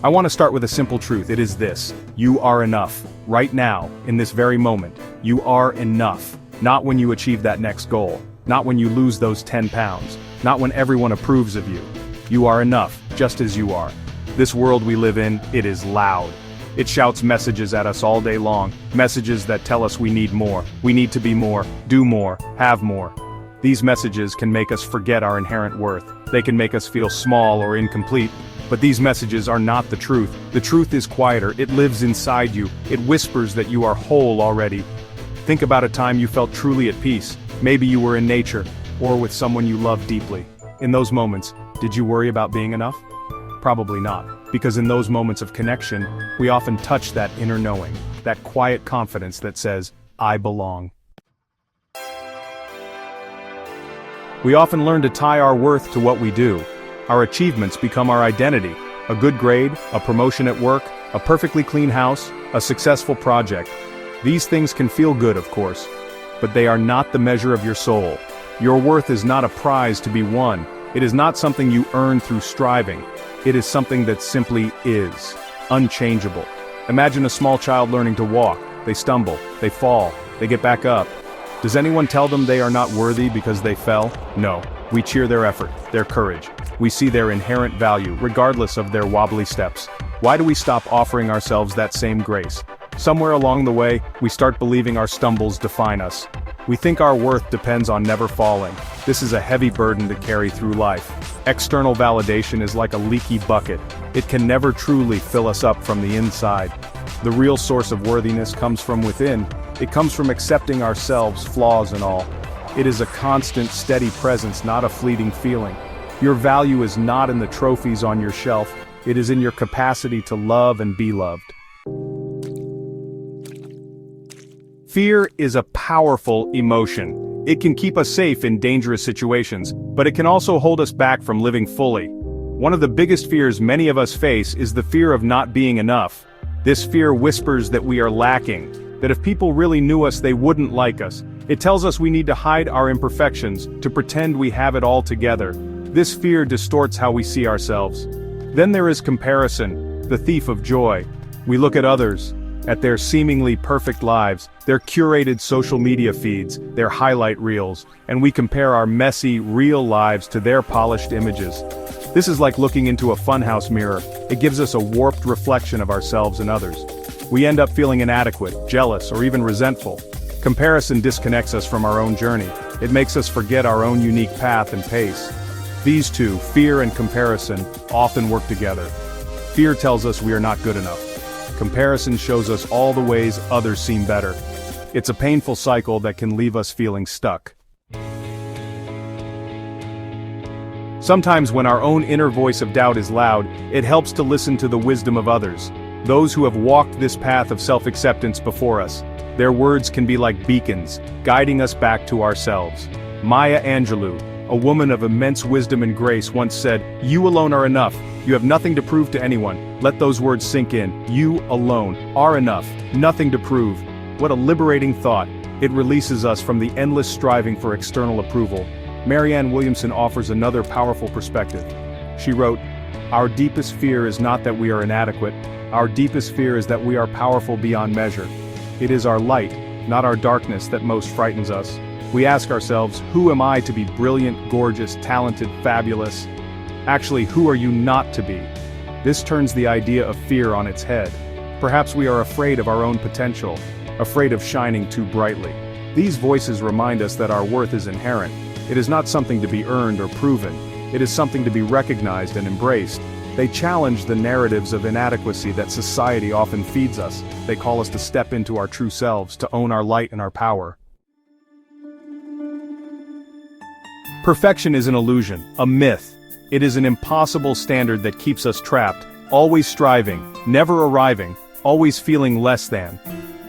I want to start with a simple truth. It is this: you are enough. Right now, in this very moment, you are enough. Not when you achieve that next goal. Not when you lose those 10 pounds. Not when everyone approves of you. You are enough, just as you are. This world we live in, it is loud. It shouts messages at us all day long, messages that tell us we need more, we need to be more, do more, have more. These messages can make us forget our inherent worth. They can make us feel small or incomplete, but these messages are not the truth. The truth is quieter, it lives inside you, it whispers that you are whole already. Think about a time you felt truly at peace. Maybe you were in nature, or with someone you love deeply. In those moments, did you worry about being enough? Probably not. Because in those moments of connection, we often touch that inner knowing, that quiet confidence that says, I belong. We often learn to tie our worth to what we do. Our achievements become our identity. A good grade, a promotion at work, a perfectly clean house, a successful project. These things can feel good, of course, but they are not the measure of your soul. Your worth is not a prize to be won. It is not something you earn through striving. It is something that simply is, unchangeable. Imagine a small child learning to walk. They stumble, they fall, they get back up. Does anyone tell them they are not worthy because they fell? No. We cheer their effort, their courage. We see their inherent value, regardless of their wobbly steps. Why do we stop offering ourselves that same grace? Somewhere along the way, we start believing our stumbles define us. We think our worth depends on never falling. This is a heavy burden to carry through life. External validation is like a leaky bucket. It can never truly fill us up from the inside. The real source of worthiness comes from within. It comes from accepting ourselves, flaws and all. It is a constant, steady presence, not a fleeting feeling. Your value is not in the trophies on your shelf. It is in your capacity to love and be loved. Fear is a powerful emotion. It can keep us safe in dangerous situations, but it can also hold us back from living fully. One of the biggest fears many of us face is the fear of not being enough. This fear whispers that we are lacking, that if people really knew us they wouldn't like us. It tells us we need to hide our imperfections, to pretend we have it all together. This fear distorts how we see ourselves. Then there is comparison, the thief of joy. We look at others, at their seemingly perfect lives, their curated social media feeds, their highlight reels, and we compare our messy, real lives to their polished images. This is like looking into a funhouse mirror. It gives us a warped reflection of ourselves and others. We end up feeling inadequate, jealous, or even resentful. Comparison disconnects us from our own journey. It makes us forget our own unique path and pace. These two, fear and comparison, often work together. Fear tells us we are not good enough. Comparison shows us all the ways others seem better. It's a painful cycle that can leave us feeling stuck. Sometimes when our own inner voice of doubt is loud, it helps to listen to the wisdom of others, those who have walked this path of self-acceptance before us. Their words can be like beacons, guiding us back to ourselves. Maya Angelou, a woman of immense wisdom and grace, once said, "You alone are enough. You have nothing to prove to anyone." Let those words sink in. You alone are enough. Nothing to prove. What a liberating thought. It releases us from the endless striving for external approval. Marianne Williamson offers another powerful perspective. She wrote, "Our deepest fear is not that we are inadequate. Our deepest fear is that we are powerful beyond measure. It is our light, not our darkness, that most frightens us. We ask ourselves, who am I to be brilliant, gorgeous, talented, fabulous? Actually, who are you not to be?" This turns the idea of fear on its head. Perhaps we are afraid of our own potential, afraid of shining too brightly. These voices remind us that our worth is inherent. It is not something to be earned or proven. It is something to be recognized and embraced. They challenge the narratives of inadequacy that society often feeds us. They call us to step into our true selves, to own our light and our power. Perfection is an illusion, a myth. It is an impossible standard that keeps us trapped, always striving, never arriving, always feeling less than.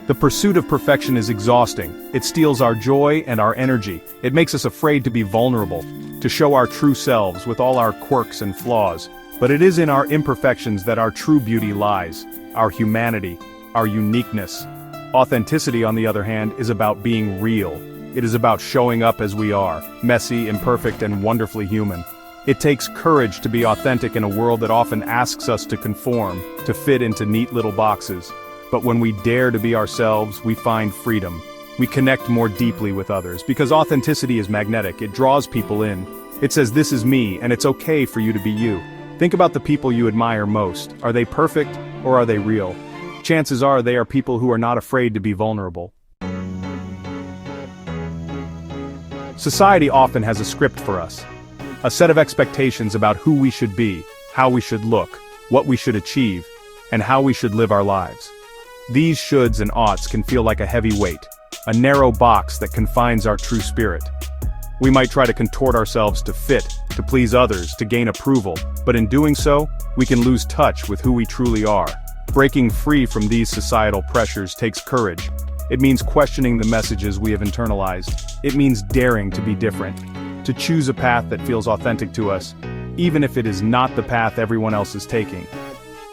The pursuit of perfection is exhausting. It steals our joy and our energy. It makes us afraid to be vulnerable, to show our true selves with all our quirks and flaws. But it is in our imperfections that our true beauty lies, our humanity, our uniqueness. Authenticity, on the other hand, is about being real. It is about showing up as we are, messy, imperfect, and wonderfully human. It takes courage to be authentic in a world that often asks us to conform, to fit into neat little boxes. But when we dare to be ourselves, we find freedom. We connect more deeply with others, because authenticity is magnetic. It draws people in. It says, this is me, and it's okay for you to be you. Think about the people you admire most. Are they perfect, or are they real? Chances are they are people who are not afraid to be vulnerable. Society often has a script for us. A set of expectations about who we should be, how we should look, what we should achieve, and how we should live our lives. These shoulds and oughts can feel like a heavy weight, a narrow box that confines our true spirit. We might try to contort ourselves to fit, to please others, to gain approval, but in doing so, we can lose touch with who we truly are. Breaking free from these societal pressures takes courage. It means questioning the messages we have internalized. It means daring to be different, to choose a path that feels authentic to us, even if it is not the path everyone else is taking.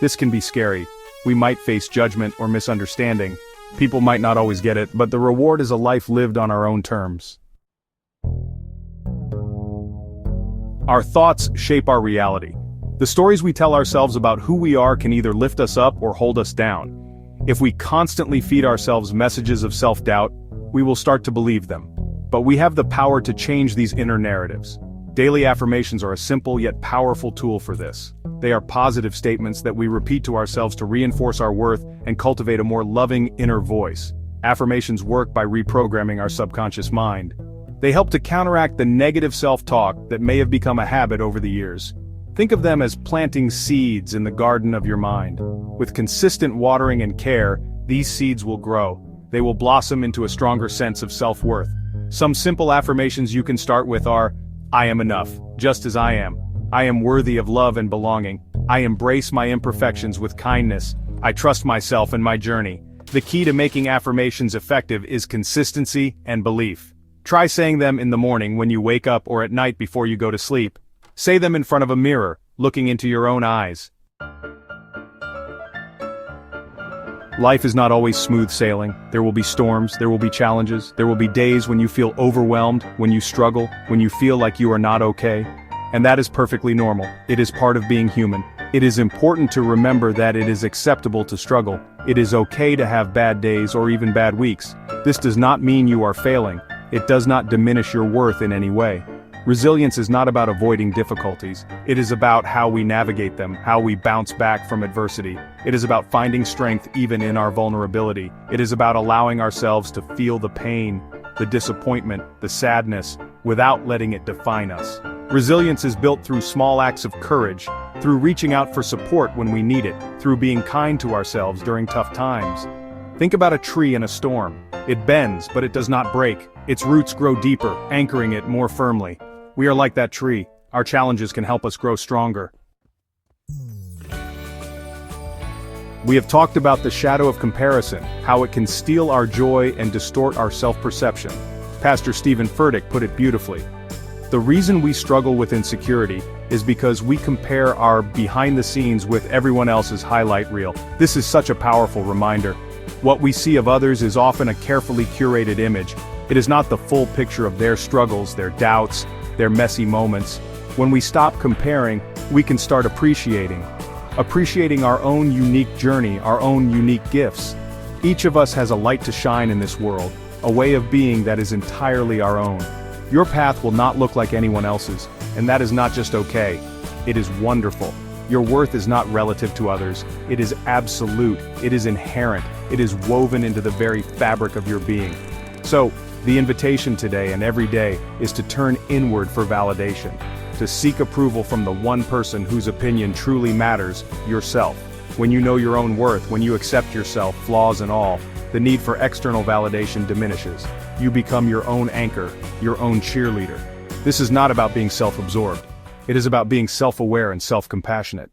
This can be scary. We might face judgment or misunderstanding. People might not always get it, but the reward is a life lived on our own terms. Our thoughts shape our reality. The stories we tell ourselves about who we are can either lift us up or hold us down. If we constantly feed ourselves messages of self-doubt, we will start to believe them. But we have the power to change these inner narratives. Daily affirmations are a simple yet powerful tool for this. They are positive statements that we repeat to ourselves to reinforce our worth and cultivate a more loving inner voice. Affirmations work by reprogramming our subconscious mind. They help to counteract the negative self-talk that may have become a habit over the years. Think of them as planting seeds in the garden of your mind. With consistent watering and care, these seeds will grow. They will blossom into a stronger sense of self-worth. Some simple affirmations you can start with are, I am enough, just as I am. I am worthy of love and belonging. I embrace my imperfections with kindness. I trust myself and my journey. The key to making affirmations effective is consistency and belief. Try saying them in the morning when you wake up or at night before you go to sleep. Say them in front of a mirror, looking into your own eyes. Life is not always smooth sailing. There will be storms, there will be challenges, there will be days when you feel overwhelmed, when you struggle, when you feel like you are not okay. And that is perfectly normal. It is part of being human. It is important to remember that it is acceptable to struggle. It is okay to have bad days or even bad weeks. This does not mean you are failing. It does not diminish your worth in any way. Resilience is not about avoiding difficulties. It is about how we navigate them, how we bounce back from adversity. It is about finding strength even in our vulnerability. It is about allowing ourselves to feel the pain, the disappointment, the sadness, without letting it define us. Resilience is built through small acts of courage, through reaching out for support when we need it, through being kind to ourselves during tough times. Think about a tree in a storm. It bends, but it does not break. Its roots grow deeper, anchoring it more firmly. We are like that tree. Our challenges can help us grow stronger. We have talked about the shadow of comparison, how it can steal our joy and distort our self-perception. Pastor Stephen Furtick put it beautifully. The reason we struggle with insecurity is because we compare our behind the scenes with everyone else's highlight reel. This is such a powerful reminder. What we see of others is often a carefully curated image. It is not the full picture of their struggles, their doubts, their messy moments. When we stop comparing, we can start appreciating our own unique journey, our own unique gifts. Each of us has a light to shine in this world, a way of being that is entirely our own. Your path will not look like anyone else's, and that is not just okay. It is wonderful. Your worth is not relative to others. It is absolute. It is inherent. It is woven into the very fabric of your being. So, the invitation today and every day is to turn inward for validation, to seek approval from the one person whose opinion truly matters, yourself. When you know your own worth, when you accept yourself, flaws and all, the need for external validation diminishes. You become your own anchor, your own cheerleader. This is not about being self-absorbed. It is about being self-aware and self-compassionate.